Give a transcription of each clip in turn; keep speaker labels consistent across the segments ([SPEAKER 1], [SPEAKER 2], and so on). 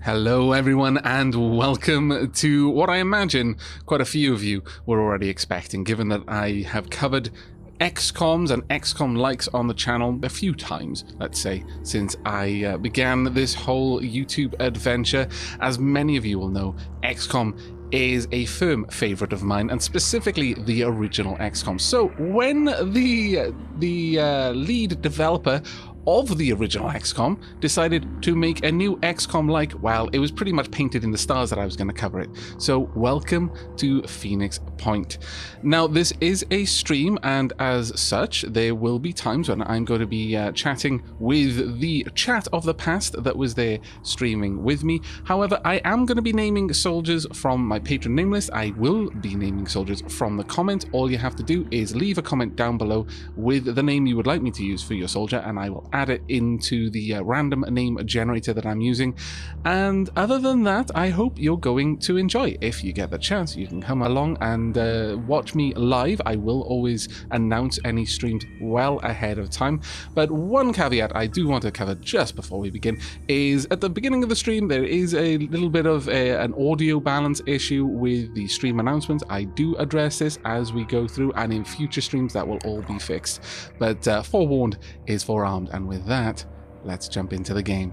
[SPEAKER 1] Hello everyone and welcome to what I imagine quite a few of you were already expecting, given that I have covered XCOMs and XCOM likes on the channel a few times, let's say, since I began this whole YouTube adventure. As many of you will know, XCOM is a firm favorite of mine, and specifically the original XCOM. So when the lead developer of the original XCOM decided to make a new XCOM-like, well, it was pretty much painted in the stars that I was going to cover it. So welcome to Phoenix Point. Now, this is a stream, and as such, there will be times when I'm going to be chatting with the chat of the past that was there streaming with me. However, I am going to be naming soldiers from my patron name list. I will be naming soldiers from the comment. All you have to do is leave a comment down below with the name you would like me to use for your soldier, and I will add it into the random name generator that I'm using. And other than that, I hope you're going to enjoy. If you get the chance, you can come along and watch me live. I will always announce any streams well ahead of time. But one caveat I do want to cover just before we begin is at the beginning of the stream, there is a little bit of an audio balance issue with the stream announcements. I do address this as we go through, and in future streams that will all be fixed. But forewarned is forearmed, and with that, let's jump into the game.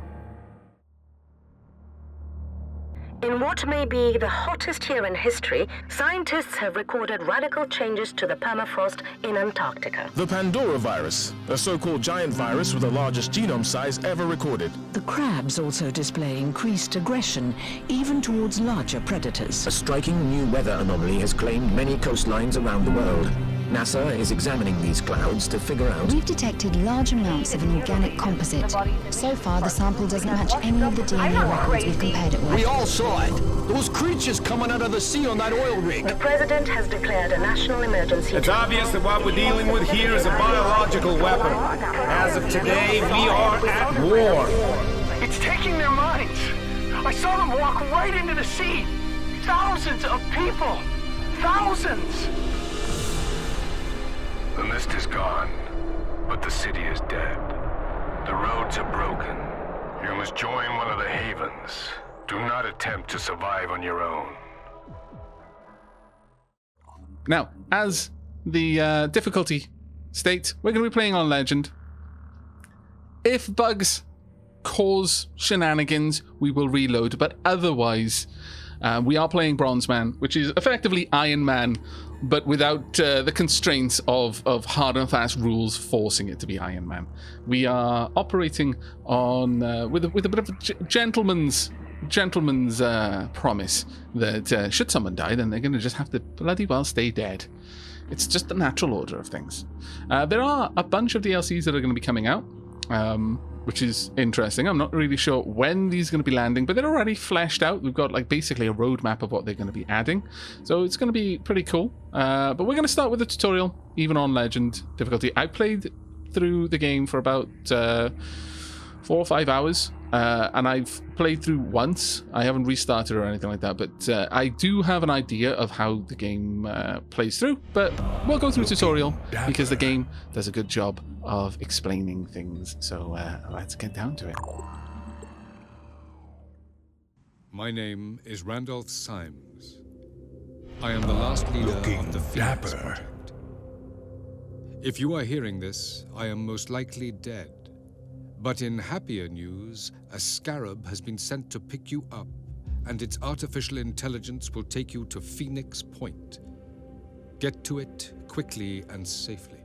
[SPEAKER 2] In what may be the hottest year in history, scientists have recorded radical changes to the permafrost in Antarctica.
[SPEAKER 3] The Pandora virus, a so-called giant virus with the largest genome size ever recorded.
[SPEAKER 4] The crabs also display increased aggression, even towards larger predators.
[SPEAKER 5] A striking new weather anomaly has claimed many coastlines around the world. NASA is examining these clouds to figure out...
[SPEAKER 6] We've detected large amounts of an organic composite. So far, the sample doesn't match any of the DNA records we've compared it with.
[SPEAKER 7] We all saw it. Those creatures coming out of the sea on that oil rig.
[SPEAKER 2] The president has declared a national emergency.
[SPEAKER 8] It's obvious that what we're dealing with here is a biological weapon. As of today, we are at war.
[SPEAKER 9] It's taking their minds. I saw them walk right into the sea. Thousands of people. Thousands.
[SPEAKER 10] The mist is gone, but the city is dead. The roads are broken. You must join one of the havens. Do not attempt to survive on your own.
[SPEAKER 1] Now, as the difficulty states, we're going to be playing on Legend. If bugs cause shenanigans, we will reload, but otherwise, we are playing Bronzeman, which is effectively Iron Man, but without the constraints of hard and fast rules forcing it to be Iron Man. We are operating on with a bit of a gentleman's promise that should someone die, then they're going to just have to bloody well stay dead. It's just the natural order of things. There are a bunch of DLCs that are going to be coming out, which is interesting. I'm not really sure when these are going to be landing, but they're already fleshed out. We've got like basically a roadmap of what they're going to be adding, so it's going to be pretty cool. But we're going to start with the tutorial, even on Legend difficulty. I played through the game for about 4 or 5 hours, and I've played through once. I haven't restarted or anything like that, but I do have an idea of how the game plays through. But we'll go through tutorial because the game does a good job of explaining things. So let's get down to it.
[SPEAKER 11] My name is Randolph Symes. I am the last leader of the Phoenix Project. If you are hearing this, I am most likely dead. But in happier news, a scarab has been sent to pick you up, and its artificial intelligence will take you to Phoenix Point. Get to it quickly and safely.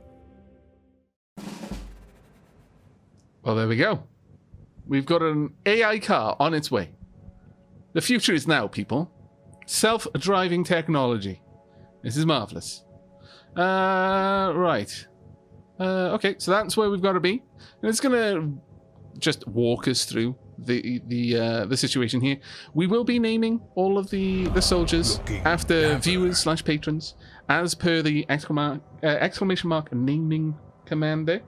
[SPEAKER 1] Well, there we go. We've got an AI car on its way. The future is now, people. Self-driving technology. This is marvelous. Right. Okay, so that's where we've got to be. And it's going to just walk us through the situation here. We will be naming all of the soldiers after viewers / patrons, as per the exclamation mark naming command there.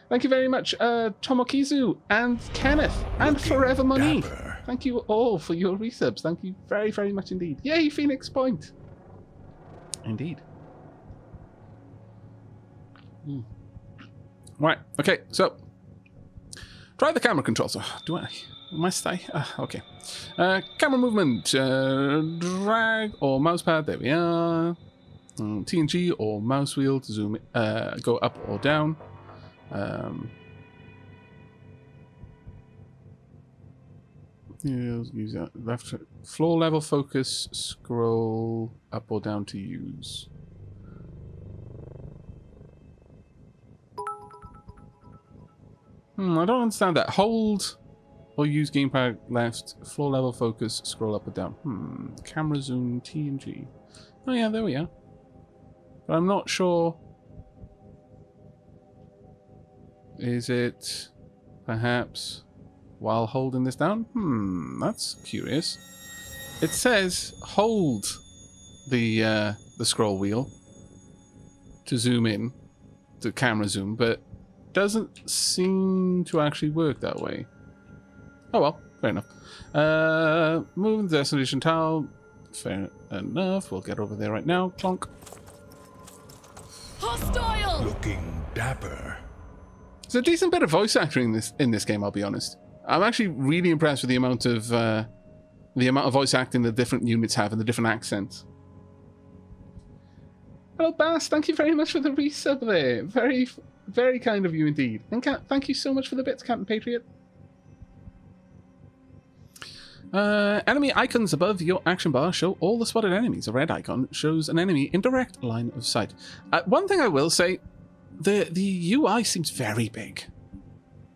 [SPEAKER 1] Thank you very much, Tomokizu and Kenneth and Forever Money. Thank you all for your resubs. Thank you very, very much indeed. Yay, Phoenix Point. Indeed. Right, okay, so drive the camera controls. Do I Must I? Okay. Camera movement. Drag or mousepad. There we are. TNG or mouse wheel to zoom. Go up or down. Use that left floor level focus. Scroll up or down to use. I don't understand that. Hold or use gamepad left, floor level focus, scroll up or down. Camera zoom, TNG. Oh yeah, there we are. But I'm not sure. Is it perhaps while holding this down? That's curious. It says hold the scroll wheel to zoom in, to camera zoom, but doesn't seem to actually work that way. Oh well, fair enough. Moving the destination tile. Fair enough. We'll get over there right now. Clonk.
[SPEAKER 12] Hostile!
[SPEAKER 13] Looking dapper.
[SPEAKER 1] There's a decent bit of voice acting in this game, I'll be honest. I'm actually really impressed with the amount of voice acting the different units have and the different accents. Hello, Bass. Thank you very much for the resub there. Very, very kind of you indeed. And thank you so much for the bits, Captain Patriot. Enemy icons above your action bar show all the spotted enemies. A red icon shows an enemy in direct line of sight. One thing I will say, the UI seems very big.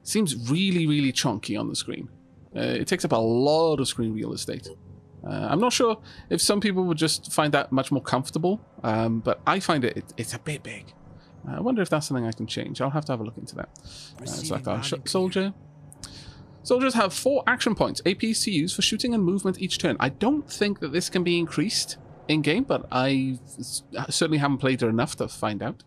[SPEAKER 1] Seems really, really chunky on the screen. It takes up a lot of screen real estate. I'm not sure if some people would just find that much more comfortable, but I find it's a bit big. I wonder if that's something I can change. I'll have to have a look into that. Select our soldier. Soldiers have 4 action points, APs to use for shooting and movement each turn. I don't think that this can be increased in-game, but I certainly haven't played it enough to find out.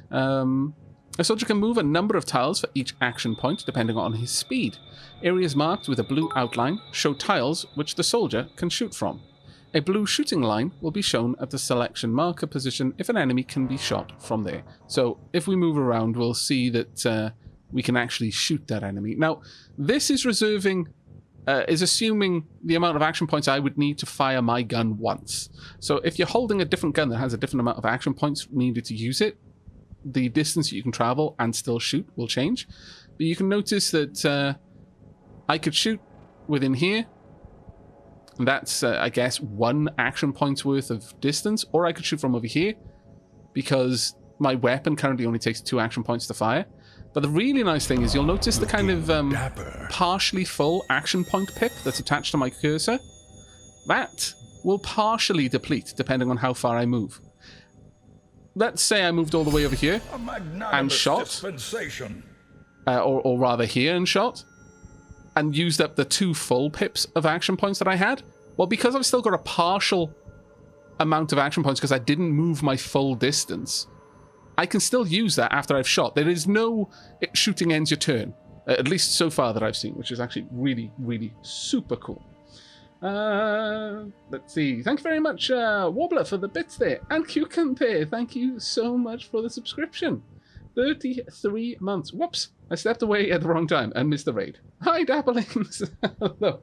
[SPEAKER 1] A soldier can move a number of tiles for each action point, depending on his speed. Areas marked with a blue outline show tiles which the soldier can shoot from. A blue shooting line will be shown at the selection marker position if an enemy can be shot from there. So if we move around, we'll see that we can actually shoot that enemy. Now, this is assuming the amount of action points I would need to fire my gun once. So if you're holding a different gun that has a different amount of action points needed to use it, the distance you can travel and still shoot will change. But you can notice that I could shoot within here. That's, I guess, 1 action point's worth of distance. Or I could shoot from over here, because my weapon currently only takes 2 action points to fire. But the really nice thing is you'll notice the kind of partially full action point pip that's attached to my cursor. That will partially deplete depending on how far I move. Let's say I moved all the way over here and shot, or rather here and shot, and used up the 2 full pips of action points that I had. Well, because I've still got a partial amount of action points because I didn't move my full distance, I can still use that after I've shot. There is no shooting ends your turn, at least so far that I've seen, which is actually really, really super cool. Let's see. Thank you very much, Warbler, for the bits there. And Cucumber, thank you so much for the subscription. 33 months. Whoops. I stepped away at the wrong time and missed the raid. Hi, Dapplings. Hello.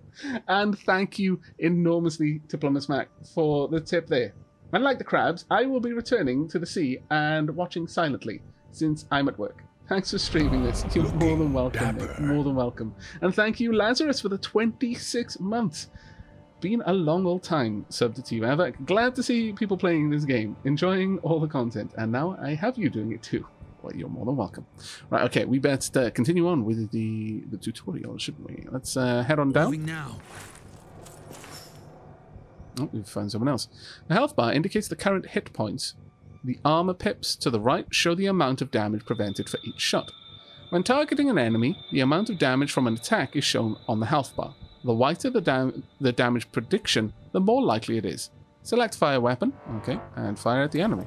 [SPEAKER 1] And thank you enormously to Plumber's Mac for the tip there. Unlike the crabs, I will be returning to the sea and watching silently since I'm at work. Thanks for streaming this. You're more than welcome, mate. More than welcome. And thank you, Lazarus, for the 26 months. Been a long old time subbed to you, Aavak. Glad to see people playing this game, enjoying all the content, and now I have you doing it too. Well, you're more than welcome. Right, okay, we better continue on with the tutorial, shouldn't we? Let's head on down.
[SPEAKER 12] Moving now.
[SPEAKER 1] Oh, we've found someone else. The health bar indicates the current hit points. The armor pips to the right show the amount of damage prevented for each shot. When targeting an enemy, the amount of damage from an attack is shown on the health bar. The whiter the damage prediction, the more likely it is. Select fire weapon, okay, and fire at the enemy.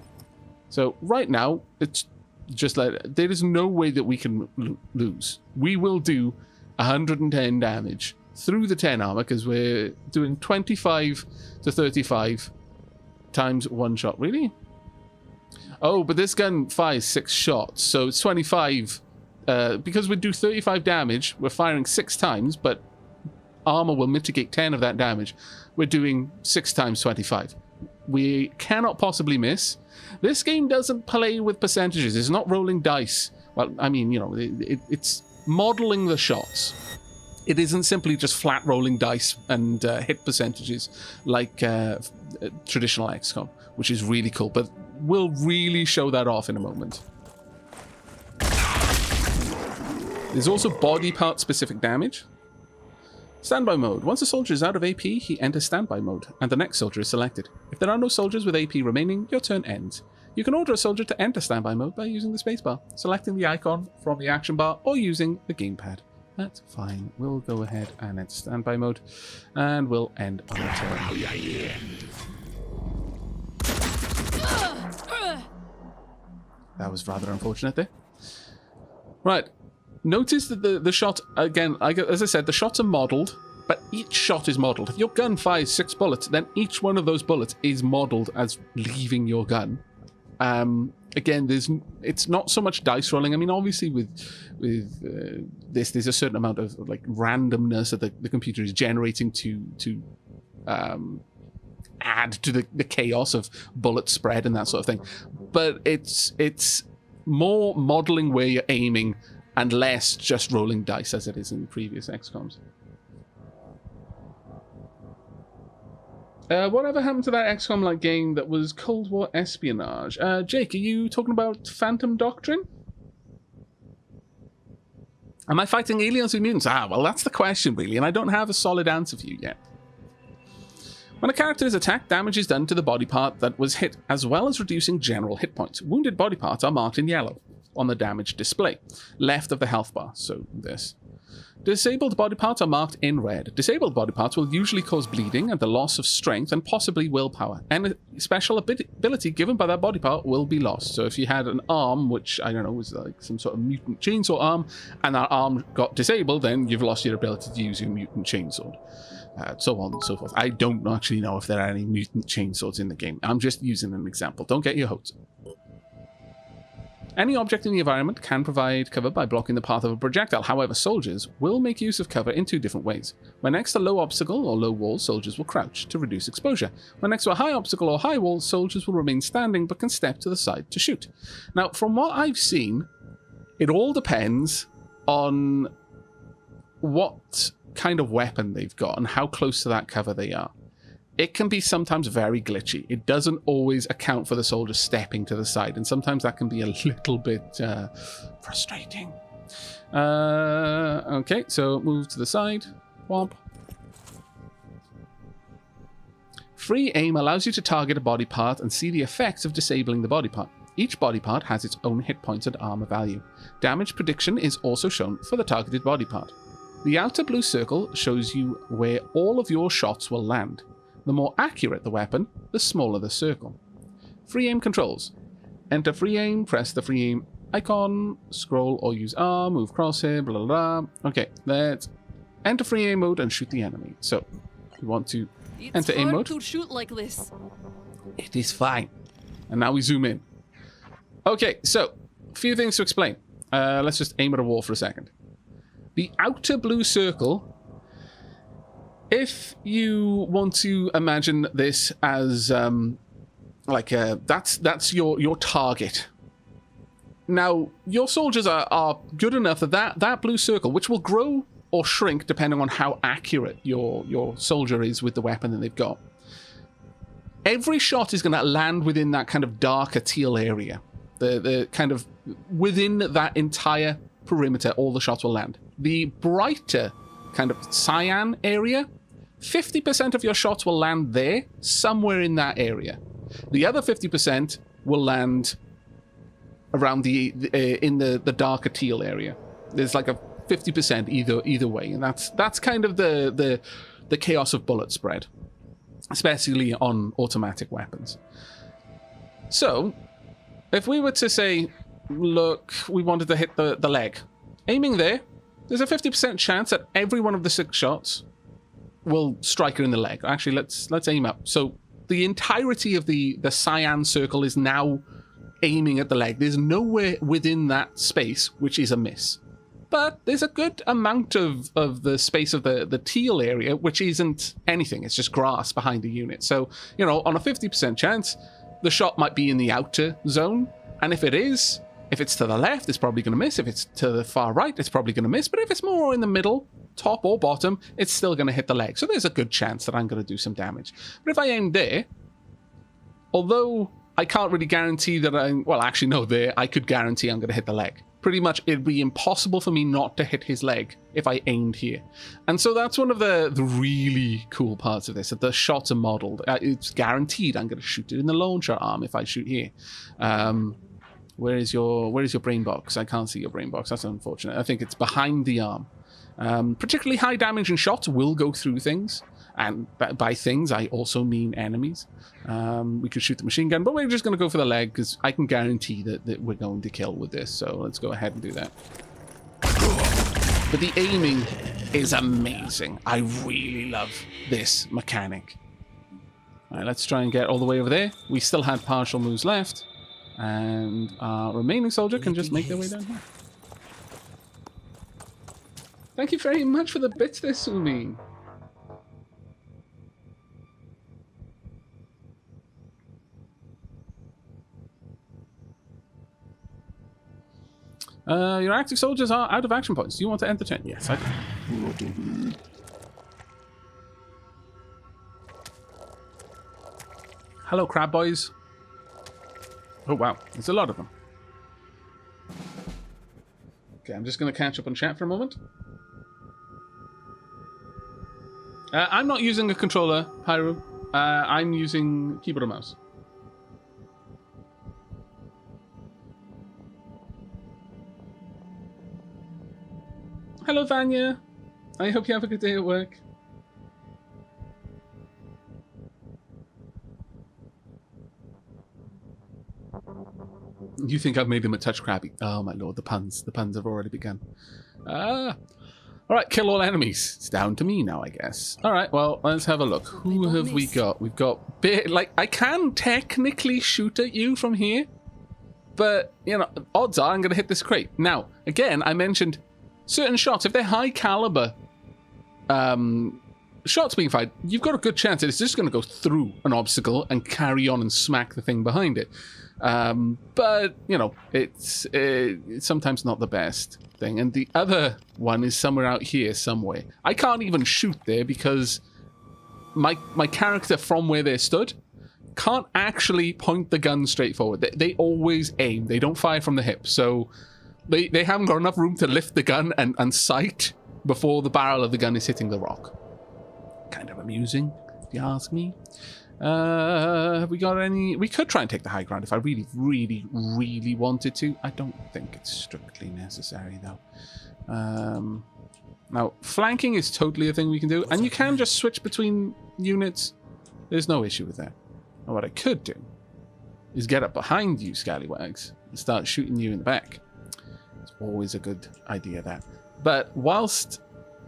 [SPEAKER 1] So right now, it's just like, there is no way that we can lose. We will do 110 damage through the 10 armor because we're doing 25 to 35 times 1 shot. Really? Oh, but this gun fires 6 shots, so it's 25. Because we do 35 damage, we're firing 6 times, but armor will mitigate 10 of that damage, we're doing 6 times 25. We cannot possibly miss. This game doesn't play with percentages. It's not rolling dice. Well, I mean, you know, it's modeling the shots. It isn't simply just flat rolling dice and hit percentages like traditional XCOM, which is really cool, but we'll really show that off in a moment. There's also body part specific damage. Standby mode. Once a soldier is out of AP, he enters standby mode, and the next soldier is selected. If there are no soldiers with AP remaining, your turn ends. You can order a soldier to enter standby mode by using the spacebar, selecting the icon from the action bar, or using the gamepad. That's fine. We'll go ahead and enter standby mode, and we'll end on our turn. That was rather unfortunate there. Right. Notice that the shot, again, as I said, the shots are modelled, but each shot is modelled. If your gun fires 6 bullets, then each one of those bullets is modelled as leaving your gun. Again, it's not so much dice rolling. I mean, obviously with this, there's a certain amount of like randomness that the computer is generating to add to the chaos of bullet spread and that sort of thing. But it's more modelling where you're aiming and less just rolling dice as it is in previous XCOMs. Whatever happened to that XCOM-like game that was Cold War espionage? Jake, are you talking about Phantom Doctrine? Am I fighting aliens with mutants? Well, that's the question, really, and I don't have a solid answer for you yet. When a character is attacked, damage is done to the body part that was hit, as well as reducing general hit points. Wounded body parts are marked in yellow on the damage display, left of the health bar, so this. Disabled body parts are marked in red. Disabled body parts will usually cause bleeding and the loss of strength and possibly willpower. And a special ability given by that body part will be lost. So if you had an arm, which, I don't know, was like some sort of mutant chainsaw arm, and that arm got disabled, then you've lost your ability to use your mutant chainsaw. So on and so forth. I don't actually know if there are any mutant chainswords in the game. I'm just using an example. Don't get your hopes up. Any object in the environment can provide cover by blocking the path of a projectile. However, soldiers will make use of cover in 2 different ways. When next to a low obstacle or low wall, soldiers will crouch to reduce exposure. When next to a high obstacle or high wall, soldiers will remain standing but can step to the side to shoot. Now, from what I've seen, it all depends on what kind of weapon they've got and how close to that cover they are. It can be sometimes very glitchy. It doesn't always account for the soldier stepping to the side, and sometimes that can be a little bit frustrating. Okay, so move to the side. Womp. Free aim allows you to target a body part and see the effects of disabling the body part. Each body part has its own hit points and armor value. Damage prediction is also shown for the targeted body part. The outer blue circle shows you where all of your shots will land. The more accurate the weapon, the smaller the circle. Free aim controls. Enter free aim, press the free aim icon, scroll or use R, move crosshair, blah, blah, blah. Okay, let's enter free aim mode and shoot the enemy. So, we want to enter aim mode.
[SPEAKER 12] To shoot like this.
[SPEAKER 1] It is fine. And now we zoom in. Okay, so, a few things to explain. Let's just aim at a wall for a second. The outer blue circle, if you want to imagine this as that's your target. Now, your soldiers are good enough that blue circle, which will grow or shrink depending on how accurate your soldier is with the weapon that they've got. Every shot is going to land within that kind of darker teal area. The kind of within that entire perimeter, all the shots will land. The brighter kind of cyan area, 50% of your shots will land there, somewhere in that area. The other 50% will land around in the darker teal area. There's like a 50% either way, and that's kind of the chaos of bullet spread, especially on automatic weapons. So, if we were to say, look, we wanted to hit the leg, aiming there's a 50% chance that every one of the 6 shots will strike her in the leg. Actually, let's aim up. So the entirety of the cyan circle is now aiming at the leg. There's nowhere within that space which is a miss. but there's a good amount of the space of the teal area, which isn't anything. It's just grass behind the unit. So, you know, on a 50% chance, the shot might be in the outer zone. And if it is, if it's to the left, it's probably going to miss. If it's to the far right, it's probably going to miss. But if it's more in the middle, top or bottom, it's still going to hit the leg. So there's a good chance that I'm going to do some damage. But if I aim there, although I can't really guarantee that well, actually, no, there, I could guarantee I'm going to hit the leg. Pretty much, it'd be impossible for me not to hit his leg if I aimed here. And so that's one of the really cool parts of this, that the shots are modeled. It's guaranteed I'm going to shoot it in the launcher arm if I shoot here. Where is your brain box? I can't see your brain box. That's unfortunate. I think it's behind the arm. Particularly high damage and shots will go through things. And by things, I also mean enemies. We could shoot the machine gun, but we're just going to go for the leg because I can guarantee that we're going to kill with this. So let's go ahead and do that. But the aiming is amazing. I really love this mechanic. All right, let's try and get all the way over there. We still had partial moves left. And our remaining soldier can just make their way down here. Thank you very much for the bits there, Sumi. Your active soldiers are out of action points. Do you want to entertain? Yes, I do. Hello, crab boys. Oh, wow. There's a lot of them. Okay, I'm just going to catch up on chat for a moment. I'm not using a controller, Pyro. I'm using keyboard and mouse. Hello, Vanya. I hope you have a good day at work. You think I've made him a touch crabby? Oh my lord, the puns. The puns have already begun. Alright, kill all enemies. It's down to me now, I guess. Alright, well, let's have a look. Who have we got? We've got... Like, I can technically shoot at you from here. But, you know, odds are I'm going to hit this crate. Now, again, I mentioned certain shots, if they're high caliber shots being fired, you've got a good chance that it's just going to go through an obstacle and carry on and smack the thing behind it. But, you know, it's sometimes not the best thing. And the other one is somewhere out here somewhere. I can't even shoot there because my character from where they stood can't actually point the gun straight forward. They always aim. They don't fire from the hip. So they haven't got enough room to lift the gun and sight before the barrel of the gun is hitting the rock. Kind of amusing, if you ask me. Have we got any... We could try and take the high ground if I really, really, really wanted to. I don't think it's strictly necessary, though. Now, flanking is totally a thing we can do, and you can just switch between units. There's no issue with that. And what I could do is get up behind you, scallywags, and start shooting you in the back. It's always a good idea, that. But whilst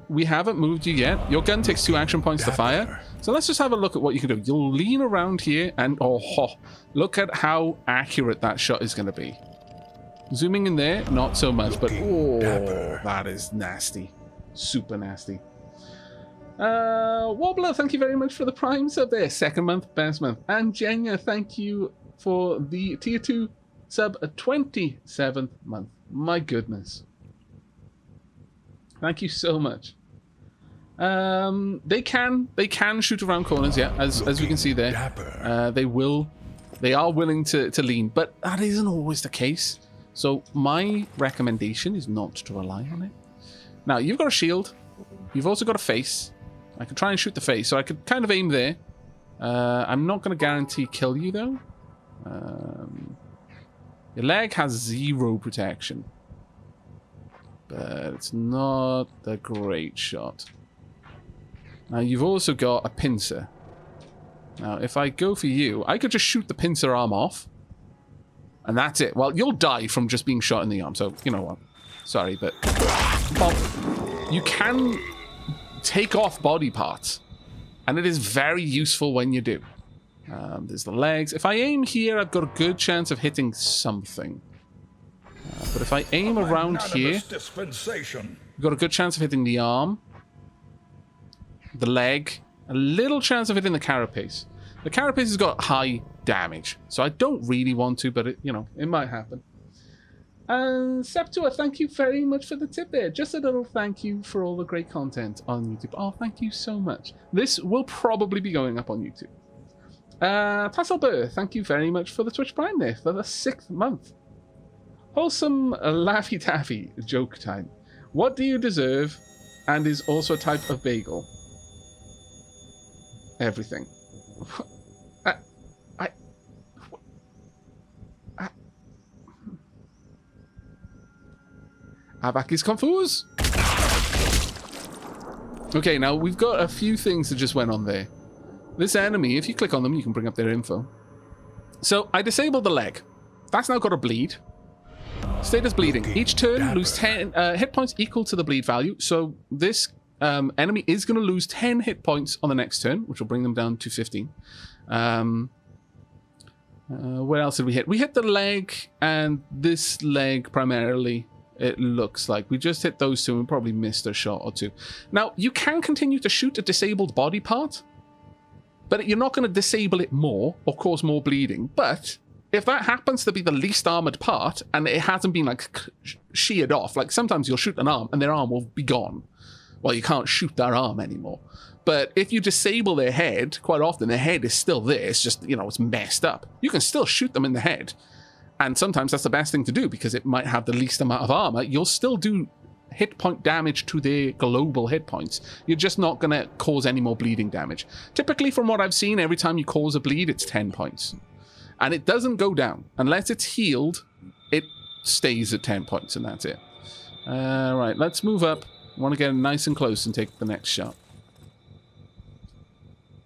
[SPEAKER 1] we haven't moved you yet, your gun takes 2 action points to fire. So let's just have a look at what you can do. You'll lean around here and look at how accurate that shot is going to be. Zooming in there, not so much, but that is nasty. Super nasty. Wobbler, thank you very much for the Prime sub there. 2nd month, best month. And Jenya, thank you for the tier 2 sub, a 27th month. My goodness. Thank you so much. They can shoot around corners, yeah, as we can see there. They are willing to lean, but that isn't always the case. So my recommendation is not to rely on it. Now, you've got a shield. You've also got a face. I could try and shoot the face, so I could kind of aim there. I'm not going to guarantee kill you, though. Your leg has 0 protection. But it's not a great shot. Now, you've also got a pincer. Now, if I go for you, I could just shoot the pincer arm off. And that's it. Well, you'll die from just being shot in the arm, so you know what. Sorry, but... Well, you can take off body parts. And it is very useful when you do. There's the legs. If I aim here, I've got a good chance of hitting something. But if I aim around here, we've got a good chance of hitting the arm, the leg, a little chance of hitting the carapace. The carapace has got high damage, so I don't really want to, but it, you know, it might happen. And Septua, thank you very much for the tip there. Just a little thank you for all the great content on YouTube. Oh, thank you so much. This will probably be going up on YouTube. Tasselbur, thank you very much for the Twitch Prime there for the 6th month. Wholesome Laffy Taffy joke time. What do you deserve and is also a type of bagel? Everything. Aavak is confused. Okay, now we've got a few things that just went on there. This enemy, if you click on them, you can bring up their info. So I disabled the leg. That's now got a bleed. Status bleeding. Each turn, lose 10 hit points equal to the bleed value. So this enemy is going to lose 10 hit points on the next turn, which will bring them down to 15. Where else did we hit? We hit the leg and this leg primarily. It looks like we just hit those two and probably missed a shot or two. Now, you can continue to shoot a disabled body part, but you're not going to disable it more or cause more bleeding. But if that happens to be the least armored part and it hasn't been like sheared off, like sometimes you'll shoot an arm and their arm will be gone. Well, you can't shoot their arm anymore. But if you disable their head, quite often their head is still there. It's just, you know, it's messed up. You can still shoot them in the head. And sometimes that's the best thing to do because it might have the least amount of armor. You'll still do hit point damage to their global hit points. You're just not going to cause any more bleeding damage. Typically, from what I've seen, every time you cause a bleed, it's 10 points. And it doesn't go down. Unless it's healed, it stays at 10 points, and that's it. Right, let's move up. I want to get nice and close and take the next shot.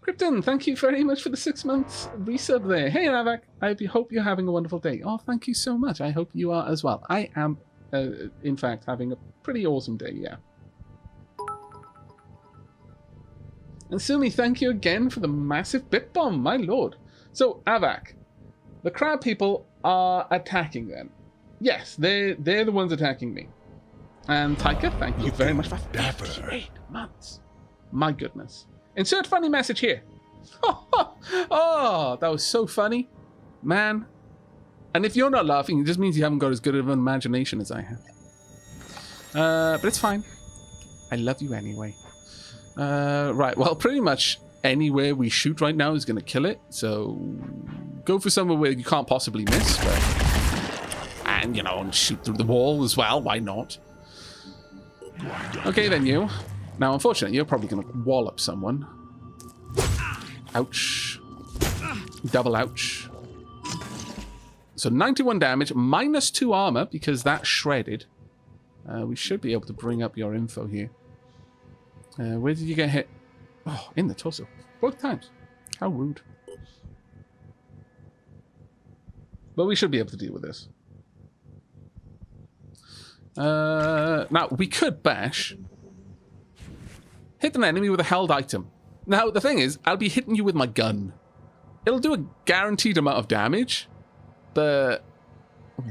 [SPEAKER 1] Krypton, thank you very much for the 6 months resub there. Hey, Aavak, I hope you're having a wonderful day. Oh, thank you so much. I hope you are as well. I am, in fact, having a pretty awesome day, yeah. And Sumi, thank you again for the massive bit bomb, my lord. So, Aavak, the crab people are attacking them. Yes, they're the ones attacking me. And Taika, thank you very much for 58 months. My goodness. Insert funny message here. Oh, that was so funny. Man. And if you're not laughing, it just means you haven't got as good of an imagination as I have. But it's fine. I love you anyway. Right, well, pretty much anywhere we shoot right now is going to kill it. So go for somewhere where you can't possibly miss. And, you know, and shoot through the wall as well. Why not? Okay, then you. Now, unfortunately, you're probably going to wallop someone. Ouch. Double ouch. So 91 damage, minus 2 armor, because that's shredded. We should be able to bring up your info here. Where did you get hit? Oh, in the torso. Both times. How rude. But we should be able to deal with this. Now, we could bash. Hit an enemy with a held item. Now, the thing is, I'll be hitting you with my gun. It'll do a guaranteed amount of damage, but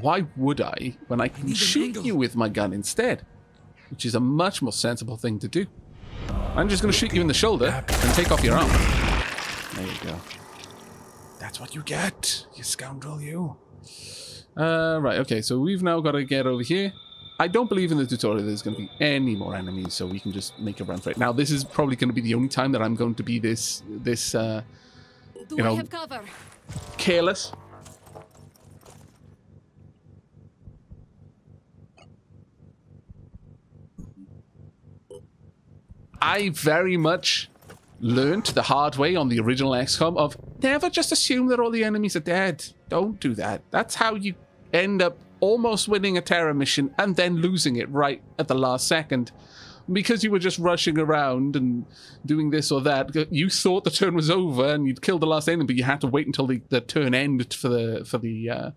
[SPEAKER 1] why would I when I can shoot you with my gun instead? Which is a much more sensible thing to do. I'm just going to shoot you in the shoulder and take off your arm. There you go. That's what you get, you scoundrel, you. Right, okay, so we've now got to get over here. I don't believe in the tutorial there's going to be any more enemies, so we can just make a run for it. Now, this is probably going to be the only time that I'm going to be this you know, careless. I very much learned the hard way on the original XCOM of never just assume that all the enemies are dead. Don't do that. That's how you end up almost winning a terror mission and then losing it right at the last second because you were just rushing around and doing this or that. You thought the turn was over and you'd killed the last enemy, but you had to wait until the turn ended for the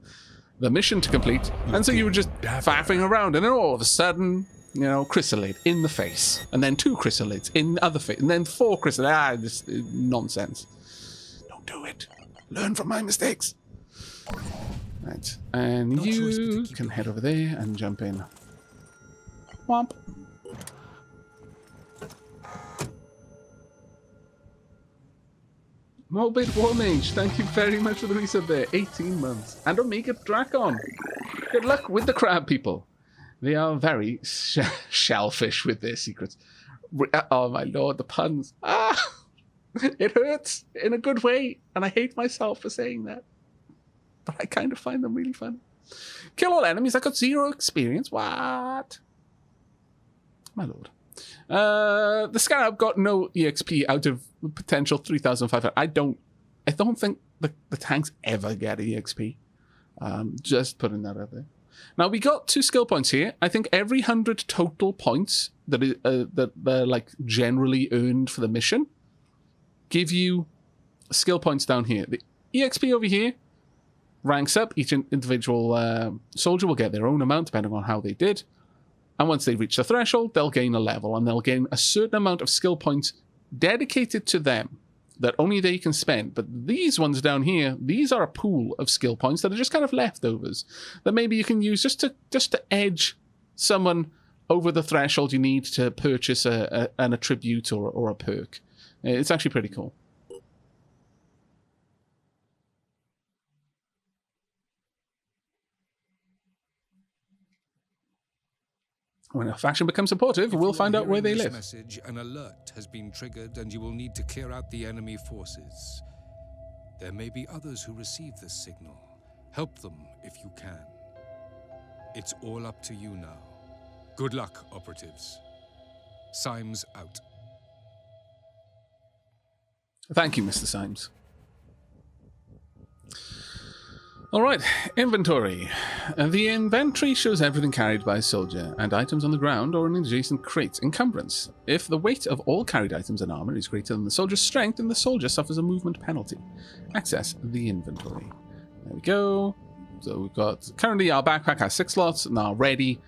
[SPEAKER 1] mission to complete, and so you were just faffing around, and then all of a sudden, you know, chrysalid in the face, and then 2 chrysalids in the other face, and then 4 chrysalids. Just nonsense. Don't do it. Learn from my mistakes. Right, and
[SPEAKER 11] No choice but to
[SPEAKER 1] you
[SPEAKER 11] keep
[SPEAKER 1] can
[SPEAKER 11] going.
[SPEAKER 1] head over there and jump in. Womp. Morbid War Mage, thank you very much for the resub there. 18 months. And Omega Dracon. Good luck with the crab people. They are very shellfish with their secrets. Oh my lord, the puns. Ah! It hurts in a good way, and I hate myself for saying that. But I kind of find them really funny. Kill all enemies, I got 0 experience. What? My lord. The Scarab got no EXP out of potential 3,500. I don't think the tanks ever get EXP. Just putting that out there. Now we got 2 skill points here. I think every 100 total points that they're like generally earned for the mission give you skill points down here. The EXP over here ranks up. Each individual soldier will get their own amount depending on how they did. And once they reach the threshold, they'll gain a level, and they'll gain a certain amount of skill points dedicated to them that only they can spend. But these ones down here, these are a pool of skill points that are just kind of leftovers that maybe you can use just to edge someone over the threshold you need to purchase an attribute or a perk. It's actually pretty cool. When a faction becomes supportive, we'll find out where they live.
[SPEAKER 11] Message, an alert has been triggered and you will need to clear out the enemy forces. There may be others who receive this signal. Help them if you can. It's all up to you now. Good luck, operatives. Symes out.
[SPEAKER 1] Thank you, Mr. Symes. All right, inventory. The inventory shows everything carried by a soldier and items on the ground or in adjacent crates. Encumbrance. If the weight of all carried items and armor is greater than the soldier's strength, then the soldier suffers a movement penalty. Access the inventory. There we go. So we've got, currently our backpack has 6 slots and are ready.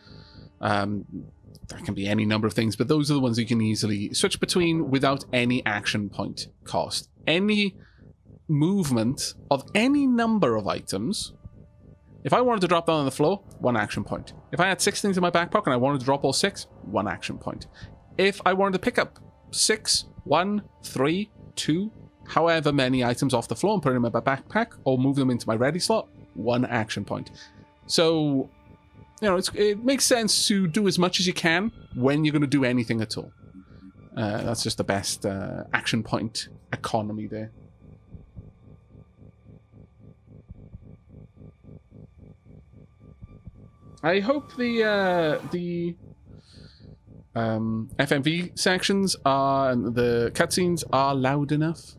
[SPEAKER 1] That can be any number of things, but those are the ones you can easily switch between without any action point cost. Any movement of any number of items, if I wanted to drop them on the floor, 1 action point. If I had 6 things in my backpack and I wanted to drop all 6, 1 action point. If I wanted to pick up 6, 1, 3, 2, however many items off the floor and put them in my backpack or move them into my ready slot, 1 action point. So, you know, it makes sense to do as much as you can when you're going to do anything at all. That's just the best action point economy there. I hope the FMV sections and the cutscenes are loud enough.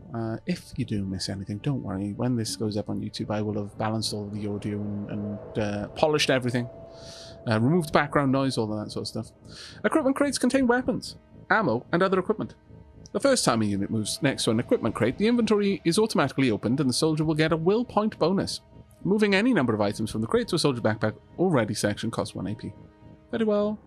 [SPEAKER 1] If you do miss anything, don't worry. When this goes up on YouTube, I will have balanced all of the audio and polished everything. Removed background noise, all of that sort of stuff. Equipment crates contain weapons, ammo, and other equipment. The first time a unit moves next to an equipment crate, the inventory is automatically opened and the soldier will get a will point bonus. Moving any number of items from the crate to a soldier backpack or ready section costs 1 AP. Very well.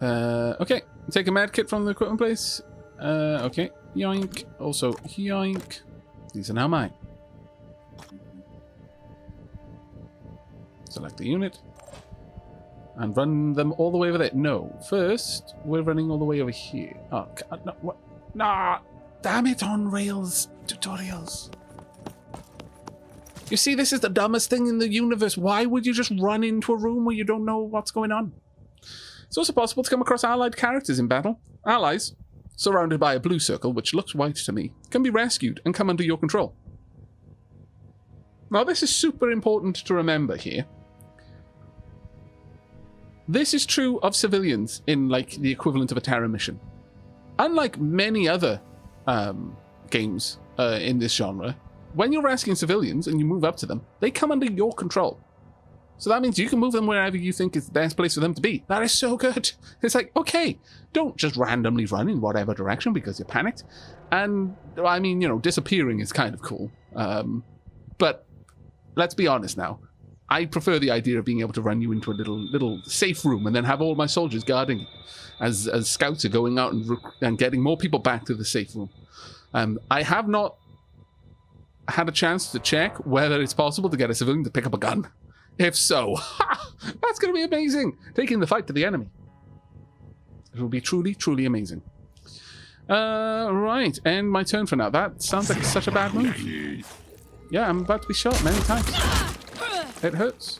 [SPEAKER 1] Okay, take a med kit from the equipment place. Okay, yoink. Also, yoink. These are now mine. Select the unit. And run them all the way over there. No, first, we're running all the way over here. Oh, no, what? Nah, damn it, on Rails tutorials. You see, this is the dumbest thing in the universe. Why would you just run into a room where you don't know what's going on? It's also possible to come across allied characters in battle. Allies, surrounded by a blue circle, which looks white to me, can be rescued and come under your control. Now, this is super important to remember here. This is true of civilians in, like, the equivalent of a terror mission. Unlike many other games in this genre, when you're rescuing civilians and you move up to them, they come under your control. So that means you can move them wherever you think is the best place for them to be. That is so good. It's like, okay, don't just randomly run in whatever direction because you're panicked. And, I mean, you know, disappearing is kind of cool. But let's be honest now. I prefer the idea of being able to run you into a little safe room and then have all my soldiers guarding as scouts are going out and getting more people back to the safe room. I have not had a chance to check whether it's possible to get a civilian to pick up a gun. If so, that's going to be amazing. Taking the fight to the enemy. It will be truly, truly amazing. Right, end my turn for now. That sounds like such a bad move. Yeah, I'm about to be shot many times. It hurts.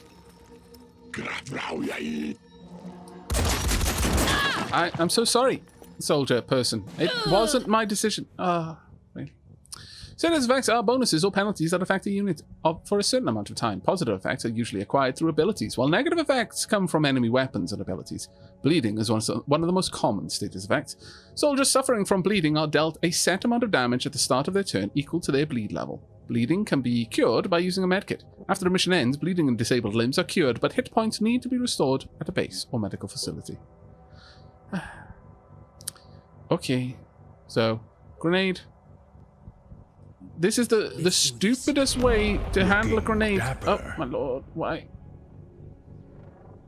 [SPEAKER 1] I'm so sorry, soldier person. It wasn't my decision. Really. Certain effects are bonuses or penalties that affect a unit for a certain amount of time. Positive effects are usually acquired through abilities, while negative effects come from enemy weapons and abilities. Bleeding is one of the most common status effects. Soldiers suffering from bleeding are dealt a set amount of damage at the start of their turn equal to their bleed level. Bleeding can be cured by using a medkit. After the mission ends, bleeding and disabled limbs are cured, but hit points need to be restored at a base or medical facility. Okay, so grenade. This is the stupidest way to handle a grenade. Oh my lord, why?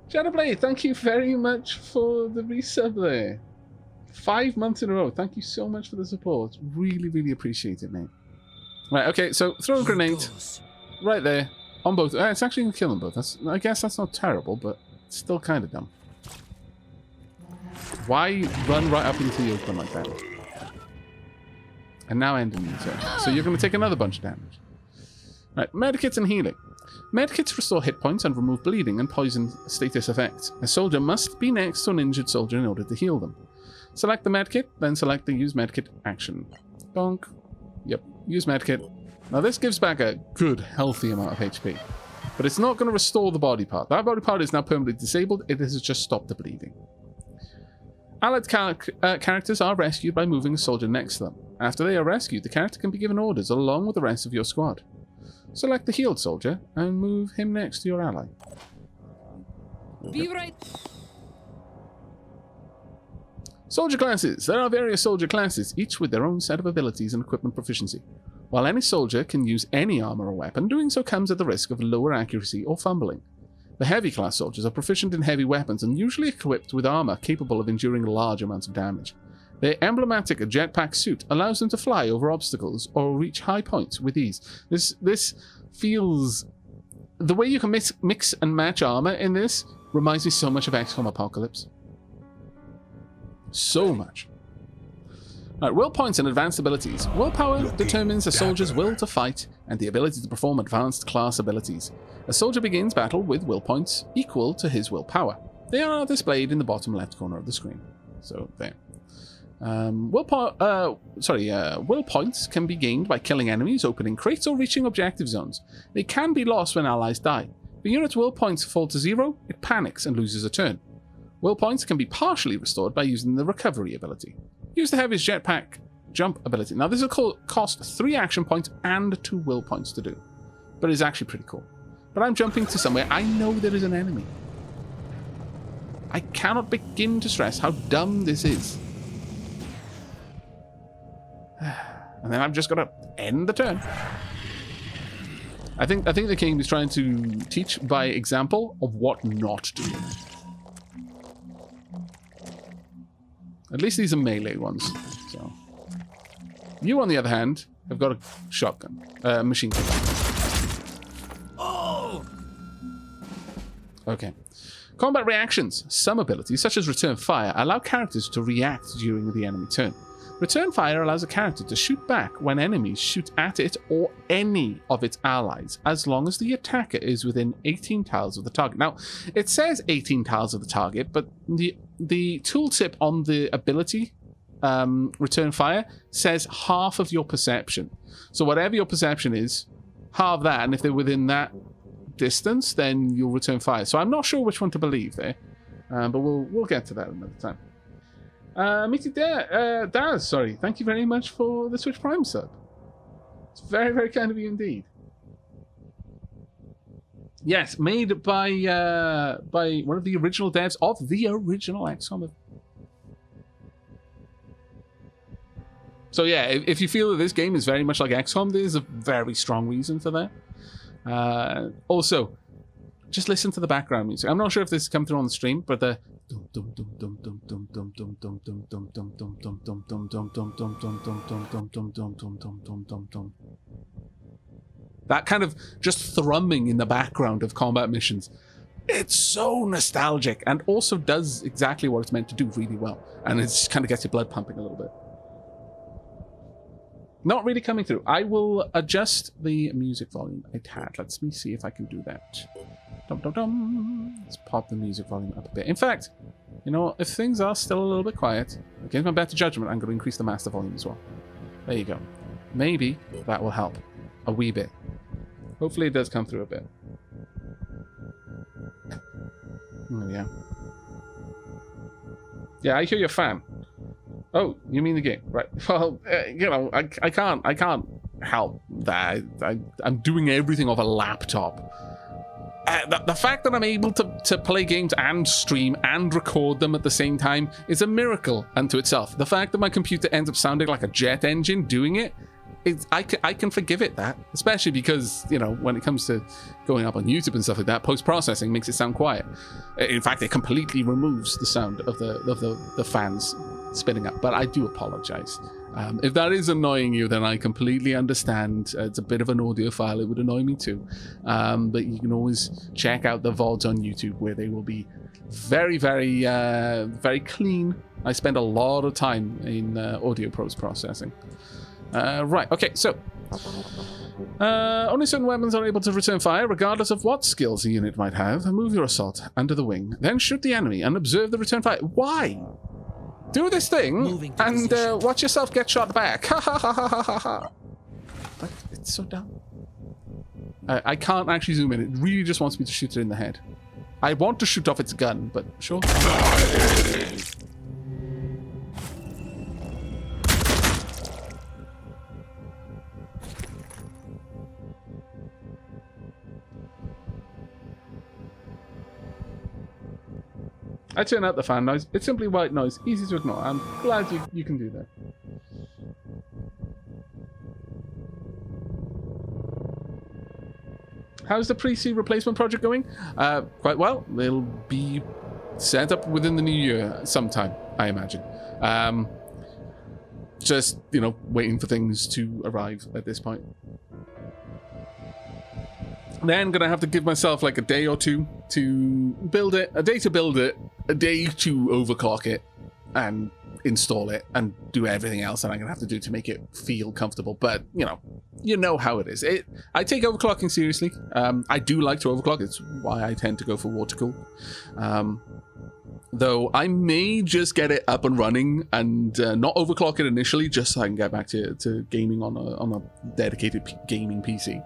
[SPEAKER 1] Shadowblade, thank you very much for the resub there. 5 months in a row. Thank you so much for the support. Really, really appreciate it, mate. Right, okay, so throw a grenade right there on both. It's actually going to kill them both. I guess that's not terrible, but it's still kind of dumb. Why run right up into the open like that? And now end in the turn. So you're going to take another bunch of damage. Right, medkits and healing. Medkits restore hit points and remove bleeding and poison status effects. A soldier must be next to an injured soldier in order to heal them. Select the medkit, then select the use medkit action. Bonk. Yep, use medkit. Now this gives back a good, healthy amount of HP. But it's not going to restore the body part. That body part is now permanently disabled. It has just stopped the bleeding. Allied characters are rescued by moving a soldier next to them. After they are rescued, the character can be given orders along with the rest of your squad. Select the healed soldier and move him next to your ally.
[SPEAKER 12] Be right.
[SPEAKER 1] Soldier classes. There are various soldier classes, each with their own set of abilities and equipment proficiency. While any soldier can use any armor or weapon, doing so comes at the risk of lower accuracy or fumbling. The heavy class soldiers are proficient in heavy weapons and usually equipped with armor capable of enduring large amounts of damage. Their emblematic jetpack suit allows them to fly over obstacles or reach high points with ease. This feels... The way you can mix and match armor in this reminds me so much of XCOM Apocalypse. So much. Right, will points and advanced abilities. Willpower determines a soldier's will to fight and the ability to perform advanced class abilities. A soldier begins battle with will points equal to his willpower. They are displayed in the bottom left corner of the screen. So there. Will points can be gained by killing enemies, opening crates, or reaching objective zones. They can be lost when allies die. If a unit's will points fall to 0, it panics and loses a turn. Will points can be partially restored by using the recovery ability. Use the heaviest jetpack jump ability. Now this will cost 3 action points and 2 will points to do, but it's actually pretty cool. But I'm jumping to somewhere I know there is an enemy. I cannot begin to stress how dumb this is. And then I've just got to end the turn. I think the game is trying to teach by example of what not to do. At least these are melee ones. So you, on the other hand, have got a shotgun, machine gun.
[SPEAKER 12] Oh!
[SPEAKER 1] Okay. Combat reactions. Some abilities, such as return fire, allow characters to react during the enemy turn. Return fire allows a character to shoot back when enemies shoot at it or any of its allies, as long as the attacker is within 18 tiles of the target. Now, it says 18 tiles of the target, but the tooltip on the ability, return fire, says half of your perception. So whatever your perception is, halve that, and if they're within that distance, then you'll return fire. So I'm not sure which one to believe there, but we'll get to that another time. Meaty Daz, sorry. Thank you very much for the Twitch Prime sub. It's very, very kind of you indeed. Yes, made by one of the original devs of the original XCOM. So yeah, if you feel that this game is very much like XCOM, there's a very strong reason for that. Also, just listen to the background music. I'm not sure if this has come through on the stream, but the That kind of just thrumming in the background of combat missions. It's so nostalgic and also does exactly what it's meant to do really well. And it just kind of gets your blood pumping a little bit. Not really coming through. I will adjust the music volume a tad. Let me see if I can do that. Dum, dum, dum. Let's pop the music volume up a bit. In fact, you know, if things are still a little bit quiet, against my better judgment, I'm going to increase the master volume as well. There you go. Maybe that will help a wee bit. Hopefully it does come through a bit. Oh, yeah. Yeah, I hear you're a fan. Oh, you mean the game, right? Well, you know, I can't help that. I'm doing everything off a laptop. The fact that I'm able to play games and stream and record them at the same time is a miracle unto itself. The fact that my computer ends up sounding like a jet engine doing it, I can forgive it that, especially because, you know, when it comes to going up on YouTube and stuff like that, post-processing makes it sound quiet. In fact, it completely removes the sound of the fans spinning up, but I do apologize. If that is annoying you, then I completely understand. It's a bit of an audio file. It would annoy me too. But you can always check out the VODs on YouTube where they will be very, very, very clean. I spend a lot of time in audio post-processing. Right, okay, so only certain weapons are able to return fire, regardless of what skills a unit might have. Move your assault under the wing, then shoot the enemy and observe the return fire. Why? Do this thing and watch yourself get shot back. Ha ha ha ha ha ha. But it's so dumb. I can't actually zoom in. It really just wants me to shoot it in the head. I want to shoot off its gun, but sure. I turn out the fan noise. It's simply white noise, easy to ignore. I'm glad you can do that. How's the pre-C replacement project going? Quite well. It'll be set up within the new year sometime, I imagine. Just, you know, waiting for things to arrive at this point. Then gonna have to give myself like a day or two to build it, a day to build it, a day to overclock it and install it and do everything else that I'm gonna have to do to make it feel comfortable. But you know how it is. I take overclocking seriously. I do like to overclock. It's why I tend to go for water cool. Though I may just get it up and running and not overclock it initially, just so I can get back to gaming on a dedicated gaming PC,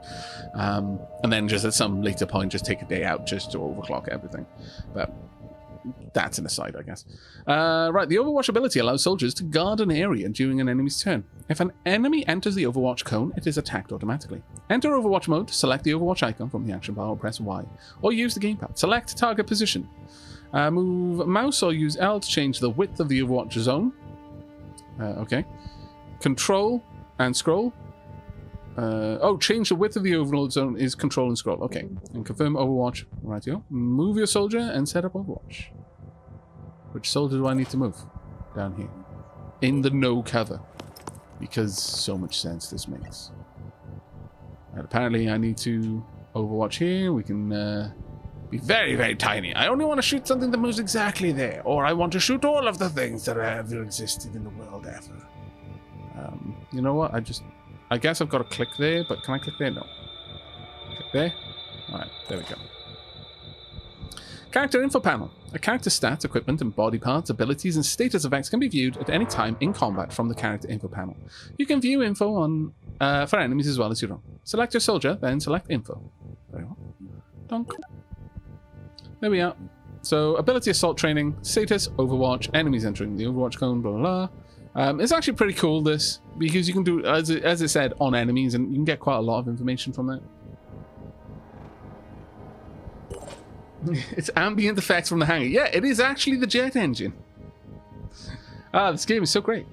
[SPEAKER 1] and then just at some later point just take a day out just to overclock everything. But that's an aside, I guess. Right, the Overwatch ability allows soldiers to guard an area during an enemy's turn. If an enemy enters the Overwatch cone, it is attacked automatically. Enter Overwatch mode, select the Overwatch icon from the action bar or press Y, or use the gamepad. Select target position. Move mouse or use L to change the width of the Overwatch zone. Okay. Control and scroll. Change the width of the overall zone is control and scroll. Okay. And confirm Overwatch. Right, you go. Move your soldier and set up Overwatch. Which soldier do I need to move? Down here. In the no cover. Because so much sense this makes. And apparently I need to Overwatch here. We can be very, very tiny. I only want to shoot something that moves exactly there. Or I want to shoot all of the things that have ever existed in the world ever. You know what? I guess I've got to click there, but can I click there? No. Click there. Alright, there we go. Character info panel. A character's stats, equipment, and body parts, abilities, and status effects can be viewed at any time in combat from the character info panel. You can view info on for enemies as well as your own. Select your soldier, then select info. Very well. Donk. There we are. So, ability assault training, status, Overwatch, enemies entering the Overwatch cone, blah, blah, blah. It's actually pretty cool, this, because you can do, as it said, on enemies, and you can get quite a lot of information from that. It's ambient effects from the hangar. Yeah, it is actually the jet engine. This game is so great.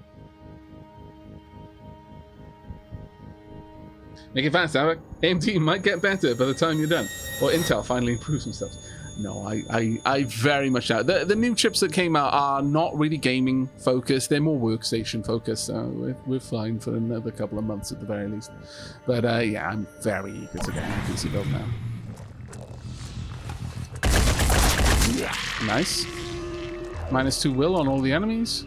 [SPEAKER 1] Make it fast, Aavak. AMD might get better by the time you're done. Or Intel finally improves some stuff. No, I very much doubt. The new chips that came out are not really gaming focused. They're more workstation focused. So we're fine for another couple of months at the very least. But yeah, I'm very eager to get my PC built now. Nice. -2 will on all the enemies.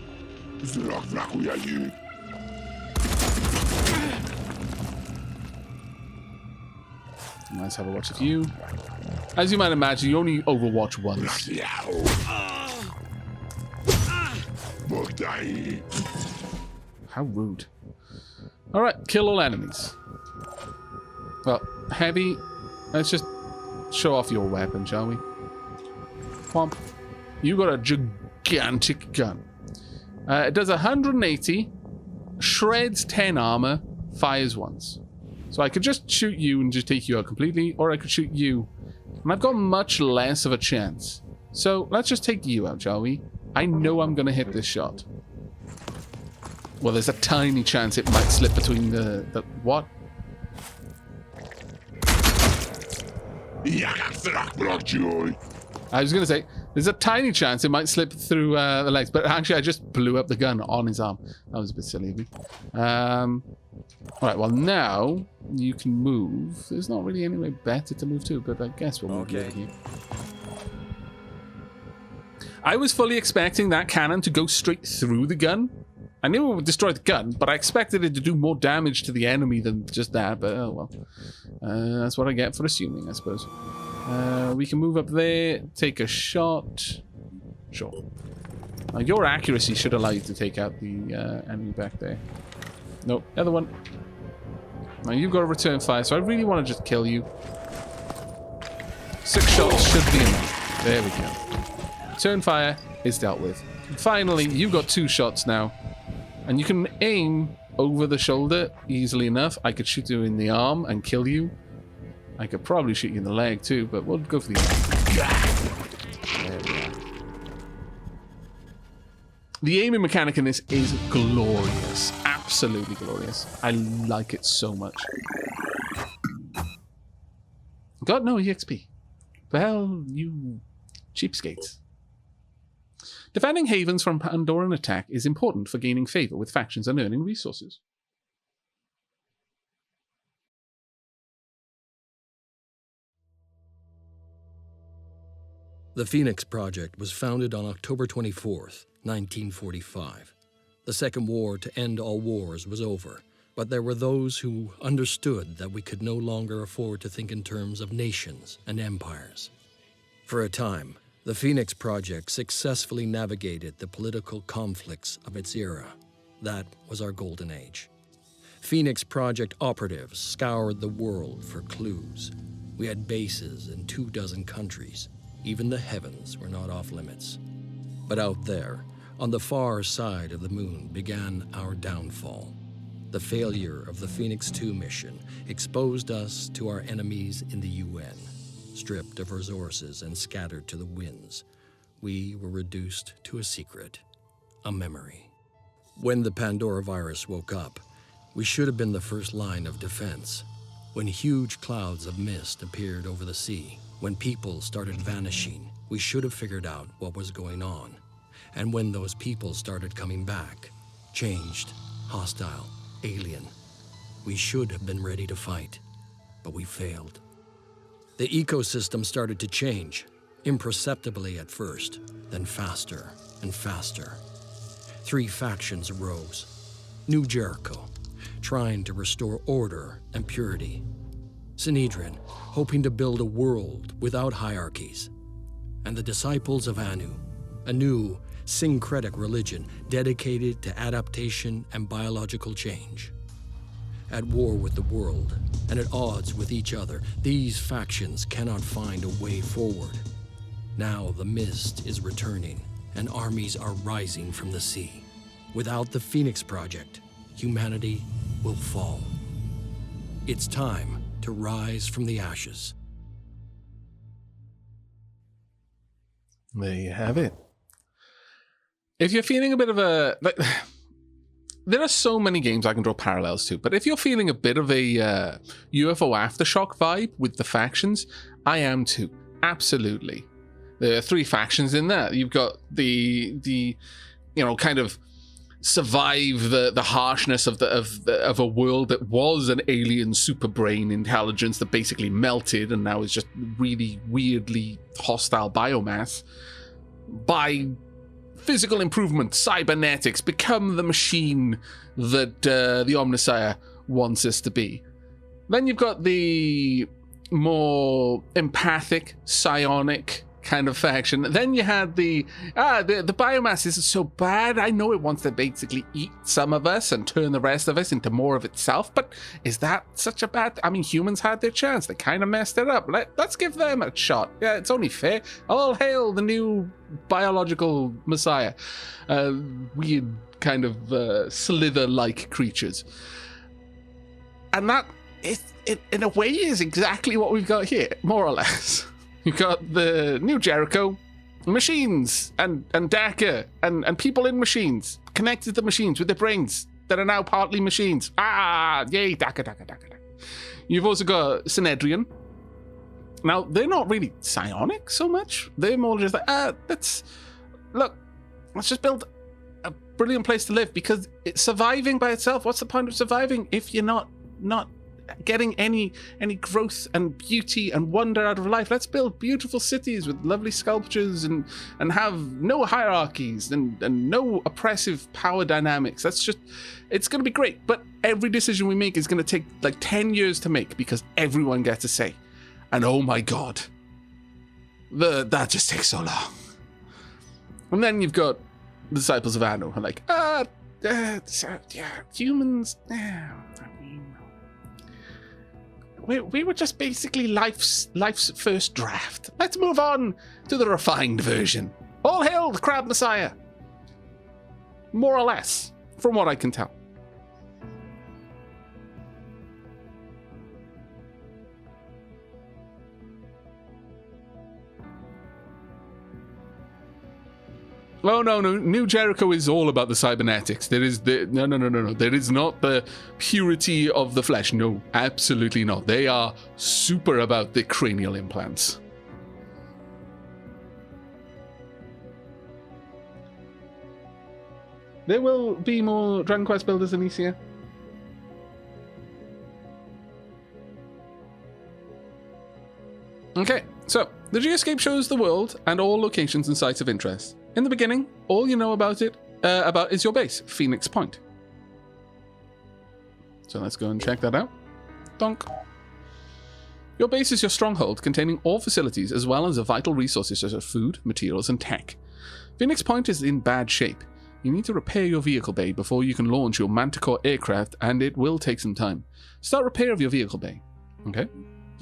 [SPEAKER 1] Let's have a watch of you. As you might imagine, you only Overwatch once. How rude. Alright, kill all enemies. Well, heavy. Let's just show off your weapon, shall we? Pomp. You got a gigantic gun. It does 180, shreds 10 armor, fires once. So I could just shoot you and just take you out completely, or I could shoot you. And I've got much less of a chance. So let's just take you out, shall we? I know I'm going to hit this shot. Well, there's a tiny chance it might slip between the what? I was going to say, there's a tiny chance it might slip through the legs, but actually I just blew up the gun on his arm. That was a bit silly of me. Alright, well now you can move. There's not really anywhere better to move to, but I guess we'll move over here. I was fully expecting that cannon to go straight through the gun. I knew it would destroy the gun, but I expected it to do more damage to the enemy than just that, but oh well. That's what I get for assuming, I suppose. We can move up there, take a shot. Sure. Your accuracy should allow you to take out the enemy back there. Nope, the other one. Now you've got a return fire, so I really want to just kill you. 6 shots should be enough. There we go. Return fire is dealt with. And finally, you've got 2 shots now. And you can aim over the shoulder easily enough. I could shoot you in the arm and kill you. I could probably shoot you in the leg too, but we'll go for the arm. There we are. The aiming mechanic in this is glorious. Absolutely glorious. I like it so much. Got no EXP. Well, you cheapskates. Defending havens from Pandoran attack is important for gaining favor with factions and earning resources.
[SPEAKER 7] The Phoenix Project was founded on October 24th, 1945. The Second War to end all wars was over, but there were those who understood that we could no longer afford to think in terms of nations and empires. For a time, the Phoenix Project successfully navigated the political conflicts of its era. That was our golden age. Phoenix Project operatives scoured the world for clues. We had bases in 24 countries. Even the heavens were not off limits. But out there, on the far side of the moon, began our downfall. The failure of the Phoenix 2 mission exposed us to our enemies in the UN. Stripped of resources and scattered to the winds, we were reduced to a secret, a memory. When the Pandora virus woke up, we should have been the first line of defense. When huge clouds of mist appeared over the sea, when people started vanishing, we should have figured out what was going on. And when those people started coming back, changed, hostile, alien, we should have been ready to fight, but we failed. The ecosystem started to change, imperceptibly at first, then faster and faster. 3 factions arose. New Jericho, trying to restore order and purity. Sanhedrin, hoping to build a world without hierarchies. And the Disciples of Anu, a new syncretic religion dedicated to adaptation and biological change. At war with the world, and at odds with each other, these factions cannot find a way forward. Now the mist is returning, and armies are rising from the sea. Without the Phoenix Project, humanity will fall. It's time to rise from the ashes.
[SPEAKER 1] There you have it. If you're feeling a bit of a... there are so many games I can draw parallels to, but if you're feeling a bit of a UFO Aftershock vibe with the factions, I am too. Absolutely. There are three factions in there. You've got the you know, kind of survive the harshness of a world that was an alien super brain intelligence that basically melted and now is just really weirdly hostile biomass. By physical improvement, cybernetics, become the machine that the Omnissiah wants us to be. Then you've got the more empathic, psionic kind of faction. Then you had the biomass isn't so bad. I know it wants to basically eat some of us and turn the rest of us into more of itself, but is that such a bad... I mean, humans had their chance. They kind of messed it up. Let's give them a shot. Yeah, it's only fair. All hail the new biological messiah. Weird kind of slither-like creatures. And that, it in a way, is exactly what we've got here, more or less. You've got the new Jericho, machines, and Daka, and people in machines, connected to machines with their brains that are now partly machines. Ah, yay, Daka. You've also got Synedrian. Now, they're not really psionic so much. They're more just like, let's just build a brilliant place to live, because it's surviving by itself. What's the point of surviving if you're not getting any growth and beauty and wonder out of life? Let's build beautiful cities with lovely sculptures and have no hierarchies and no oppressive power dynamics. It's going to be great. But every decision we make is going to take like 10 years to make, because everyone gets a say. And oh my god, that just takes so long. And then you've got the Disciples of Anno, who are like, humans, we were just basically life's first draft. Let's move on to the refined version. All hail the Crab Messiah. More or less, from what I can tell. Oh, no. New Jericho is all about the cybernetics. There is no. There is not the purity of the flesh. No, absolutely not. They are super about the cranial implants. There will be more Dragon Quest builders in Isia. Okay, so the geoscape shows the world and all locations and sites of interest. In the beginning, all you know about it is your base, Phoenix Point. So let's go and check that out. Donk. Your base is your stronghold, containing all facilities as well as the vital resources such as food, materials, and tech. Phoenix Point is in bad shape. You need to repair your vehicle bay before you can launch your Manticore aircraft, and it will take some time. Start repair of your vehicle bay. Okay.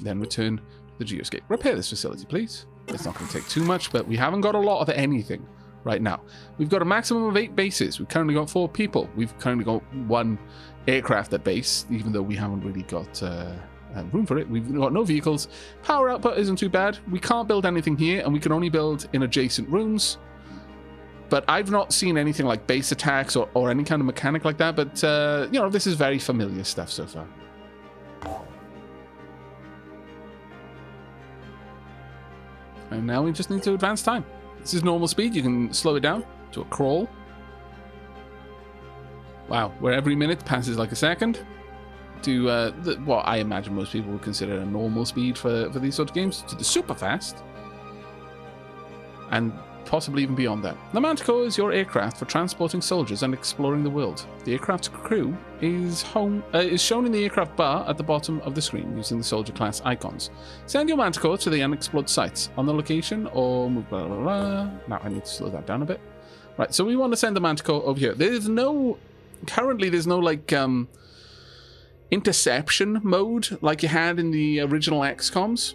[SPEAKER 1] Then return to the geoscape. Repair this facility, please. It's not going to take too much, but we haven't got a lot of anything right now. We've got a maximum of 8 bases. We've currently got 4 people. We've currently got 1 aircraft at base, even though we haven't really got room for it. We've got no vehicles. Power output isn't too bad. We can't build anything here, and we can only build in adjacent rooms. But I've not seen anything like base attacks or any kind of mechanic like that, but this is very familiar stuff so far. And now we just need to advance time. This is normal speed. You can slow it down to a crawl. Wow, where every minute passes like a second. To what I imagine most people would consider a normal speed for these sort of games. To the super fast. And possibly even beyond that. The Manticore is your aircraft for transporting soldiers and exploring the world. The aircraft's crew is shown in the aircraft bar at the bottom of the screen using the soldier class icons. Send your Manticore to the unexplored sites on the location or move blah blah blah. Now I need to slow that down a bit. Right, so we want to send the Manticore over here. There's no like interception mode like you had in the original XCOMs.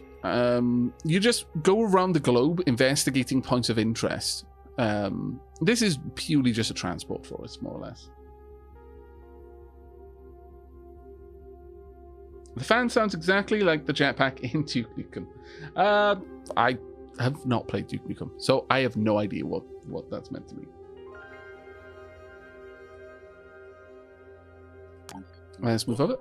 [SPEAKER 1] You just go around the globe investigating points of interest. This is purely just a transport for us, more or less. The fan sounds exactly like the jetpack in Duke Nukem. I have not played Duke Nukem, so I have no idea what that's meant to mean. Let's move over.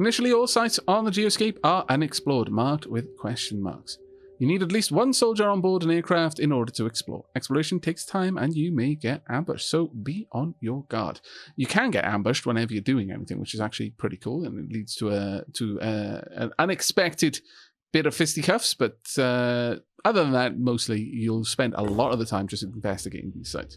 [SPEAKER 1] Initially, all sites on the geoscape are unexplored, marked with question marks. You need at least one soldier on board an aircraft in order to explore. Exploration takes time and you may get ambushed, so be on your guard. You can get ambushed whenever you're doing anything, which is actually pretty cool, and it leads to an unexpected bit of fisticuffs, but other than that, mostly you'll spend a lot of the time just investigating these sites.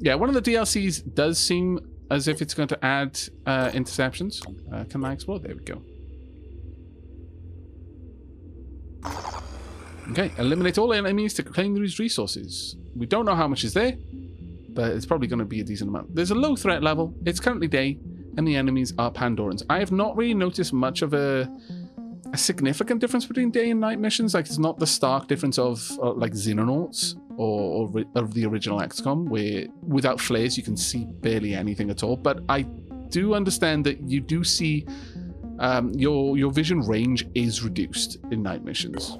[SPEAKER 1] Yeah, one of the DLCs does seem as if it's going to add interceptions. Can I explore? There we go. Okay, eliminate all enemies to claim these resources. We don't know how much is there, but it's probably going to be a decent amount. There's a low threat level. It's currently day, and the enemies are Pandorans. I have not really noticed much of a significant difference between day and night missions. Like, it's not the stark difference of like Xenonauts or of the original XCOM, where without flares you can see barely anything at all. But I do understand that you do see your vision range is reduced in night missions.